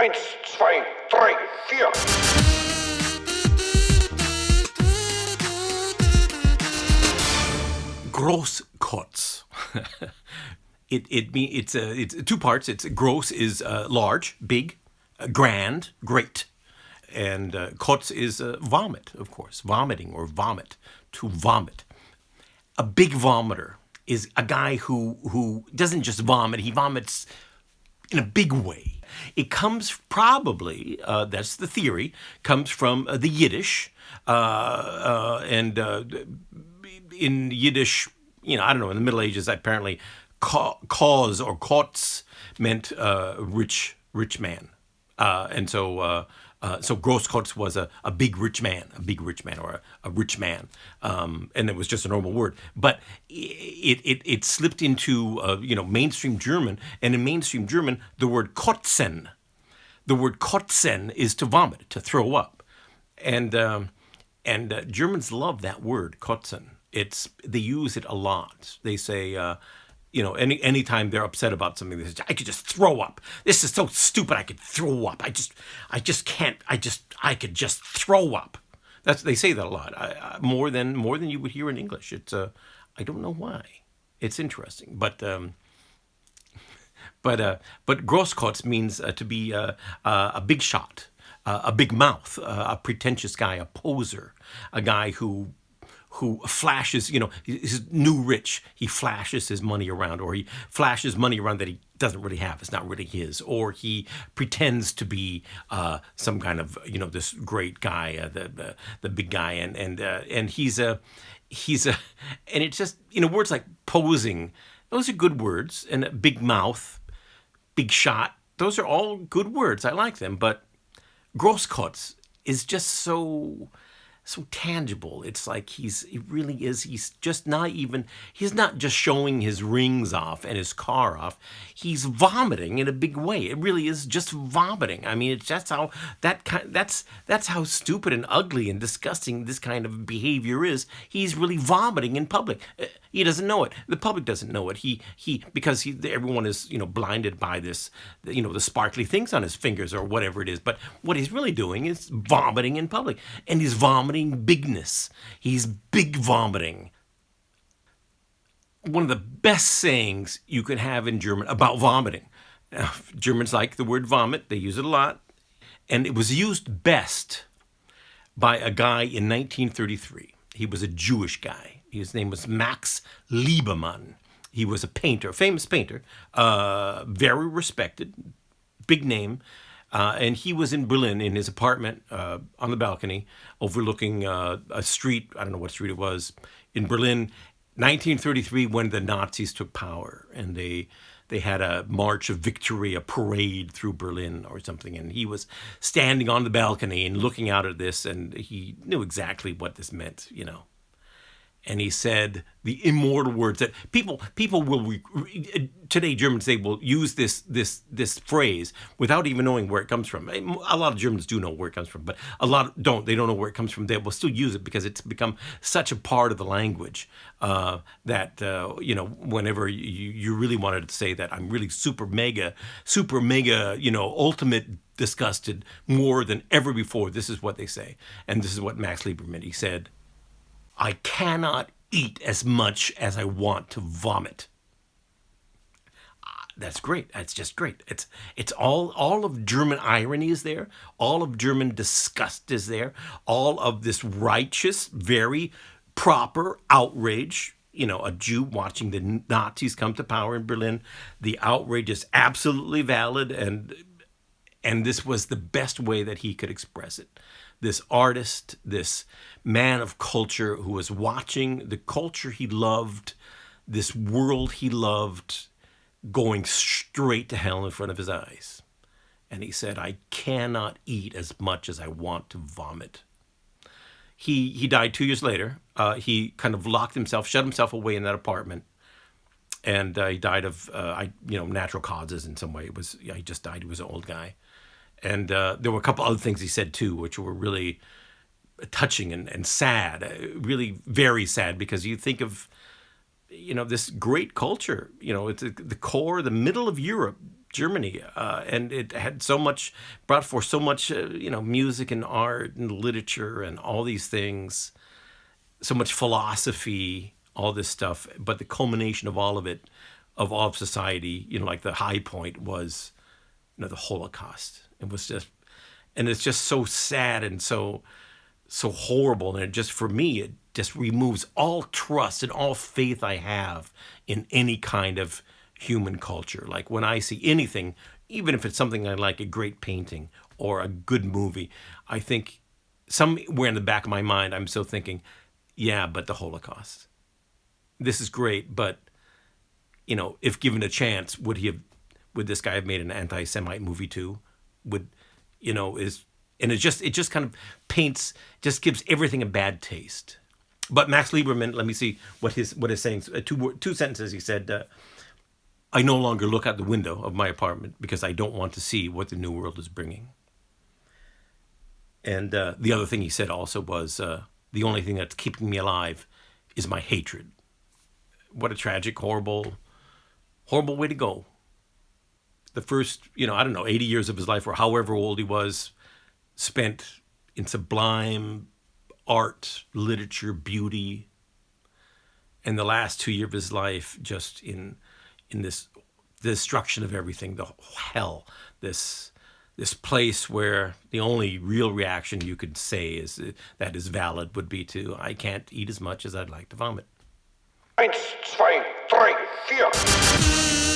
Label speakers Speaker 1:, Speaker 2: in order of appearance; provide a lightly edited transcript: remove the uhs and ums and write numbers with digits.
Speaker 1: Eins, zwei, drei, vier.
Speaker 2: Großkotz. It's two parts. It's gross is large, big, grand, great, and kotz is vomit, of course, vomiting or vomit, to vomit. A big vomiter is a guy who doesn't just vomit; he vomits in a big way. It comes probably, that's the theory, comes from the Yiddish, and in Yiddish, I don't know, in the Middle Ages, apparently, cause or kotz meant rich man. And so Großkotz was a big rich man, or a rich man, and it was just a normal word. But it slipped into mainstream German, and in mainstream German, the word kotzen is to vomit, to throw up, and Germans love that word kotzen. They use it a lot. They say. Anytime they're upset about something, they say, I could just throw up. This is so stupid, I could throw up. I could just throw up. They say that a lot, more than you would hear in English. It's I don't know why. It's interesting, but Großkotz means to be a big shot, a big mouth, a pretentious guy, a poser, a guy who flashes, he's new rich. He flashes his money around, or he flashes money around that he doesn't really have. It's not really his, or he pretends to be some kind of, this great guy, the big guy, and he's a, and it's just, words like posing. Those are good words, and a big mouth, big shot. Those are all good words. I like them, but Großkotz is just so tangible. It's like he's not just showing his rings off and his car off. He's vomiting in a big way. It really is just vomiting. I mean, it's just how that's how stupid and ugly and disgusting this kind of behavior is. He's really vomiting in public. He doesn't know it. The public doesn't know it. Because everyone is blinded by this, the sparkly things on his fingers or whatever it is. But what he's really doing is vomiting in public, and he's vomiting bigness. He's big vomiting. One of the best sayings you could have in German about vomiting. Now, Germans like the word vomit. They use it a lot. And it was used best by a guy in 1933. He was a Jewish guy. His name was Max Liebermann. He was a painter, famous painter, very respected, big name. And he was in Berlin in his apartment on the balcony overlooking a street. I don't know what street it was in Berlin, 1933, when the Nazis took power. And they had a march of victory, a parade through Berlin or something. And he was standing on the balcony and looking out at this. And he knew exactly what this meant, And he said the immortal words that people will today. Germans, they will use this phrase without even knowing where it comes from. A lot of Germans do know where it comes from, but a lot don't. They don't know where it comes from. They will still use it because it's become such a part of the language that whenever you really wanted to say that I'm really super mega, ultimate disgusted more than ever before. This is what they say, and this is what Max Liebermann, he said. I cannot eat as much as I want to vomit. That's great. That's just great. It's all of German irony is there. All of German disgust is there. All of this righteous, very proper outrage. A Jew watching the Nazis come to power in Berlin. The outrage is absolutely valid, and this was the best way that he could express it. This artist, this man of culture who was watching the culture he loved, this world he loved, going straight to hell in front of his eyes. And he said, I cannot eat as much as I want to vomit. He died 2 years later. He kind of shut himself away in that apartment. And he died of, natural causes in some way. He just died. He was an old guy. And there were a couple other things he said, too, which were really touching and sad, really very sad, because you think of, this great culture. It's the core, the middle of Europe, Germany, and it had brought forth so much, music and art and literature and all these things, so much philosophy, all this stuff. But the culmination of all of it, of all of society, like the high point was, the Holocaust. And it's just so sad and so horrible, and for me, it just removes all trust and all faith I have in any kind of human culture. Like when I see anything, even if it's something I like, a great painting or a good movie, I think somewhere in the back of my mind, I'm still thinking, yeah, but the Holocaust. This is great, but if given a chance, would this guy have made an anti-Semite movie too? And it just kind of paints, just gives everything a bad taste. But Max Lieberman, let me see what his saying. Two sentences. He said, "I no longer look out the window of my apartment because I don't want to see what the new world is bringing." And the other thing he said also was, "The only thing that's keeping me alive is my hatred." What a tragic, horrible way to go. The first, 80 years of his life, or however old he was, spent in sublime art, literature, beauty. And the last 2 years of his life just in this destruction of everything, the hell, this place where the only real reaction you could say that is valid would be to, I can't eat as much as I'd like to vomit.
Speaker 1: 1, 2, 3, 4.